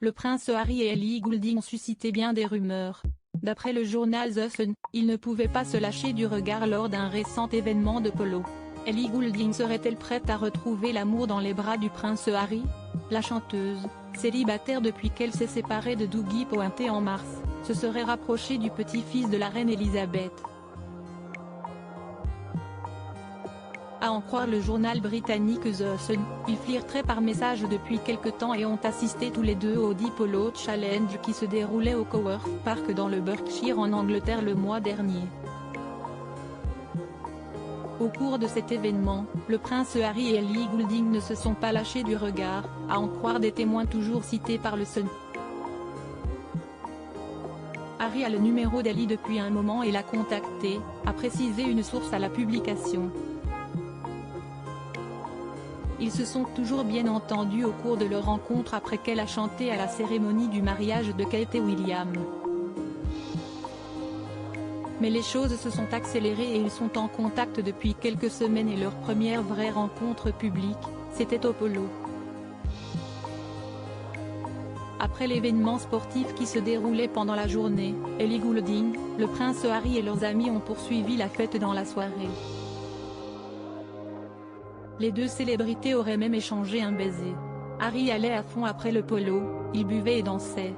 le prince Harry et Ellie Goulding ont suscité bien des rumeurs. D'après le journal The Sun, ils ne pouvaient pas se lâcher du regard lors d'un récent événement de polo. Ellie Goulding serait-elle prête à retrouver l'amour dans les bras du prince Harry? La chanteuse, célibataire depuis qu'elle s'est séparée de Dougie Pointé en mars, se serait rapprochée du petit-fils de la reine Elisabeth. À en croire le journal britannique The Sun, ils flirteraient par message depuis quelque temps et ont assisté tous les deux au Polo Challenge qui se déroulait au Coworth Park dans le Berkshire en Angleterre le mois dernier. Au cours de cet événement, le prince Harry et Ellie Goulding ne se sont pas lâchés du regard, à en croire des témoins toujours cités par le Sun. Harry a le numéro d'Ellie depuis un moment et l'a contactée, a précisé une source à la publication. Ils se sont toujours bien entendus au cours de leur rencontre après qu'elle a chanté à la cérémonie du mariage de Kate et William. Mais les choses se sont accélérées et ils sont en contact depuis quelques semaines et leur première vraie rencontre publique, c'était au polo. Après l'événement sportif qui se déroulait pendant la journée, Ellie Goulding, le prince Harry et leurs amis ont poursuivi la fête dans la soirée. Les deux célébrités auraient même échangé un baiser. Harry allait à fond après le polo, il buvait et dansait.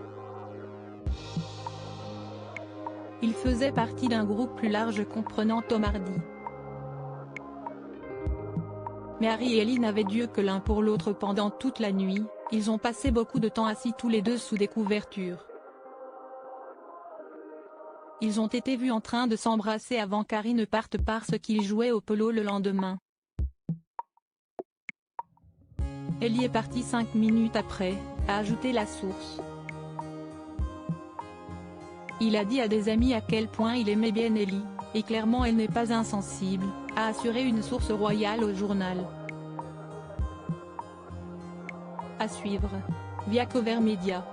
Il faisait partie d'un groupe plus large comprenant Tom Hardy. Mais Harry et Ellie n'avaient Dieu que l'un pour l'autre pendant toute la nuit, ils ont passé beaucoup de temps assis tous les deux sous des couvertures. Ils ont été vus en train de s'embrasser avant qu'Harry ne parte parce qu'ils jouaient au polo le lendemain. Ellie est partie 5 minutes après, a ajouté la source. Il a dit à des amis à quel point il aimait bien Ellie, et clairement elle n'est pas insensible, a assuré une source royale au journal. À suivre. Via Cover Media.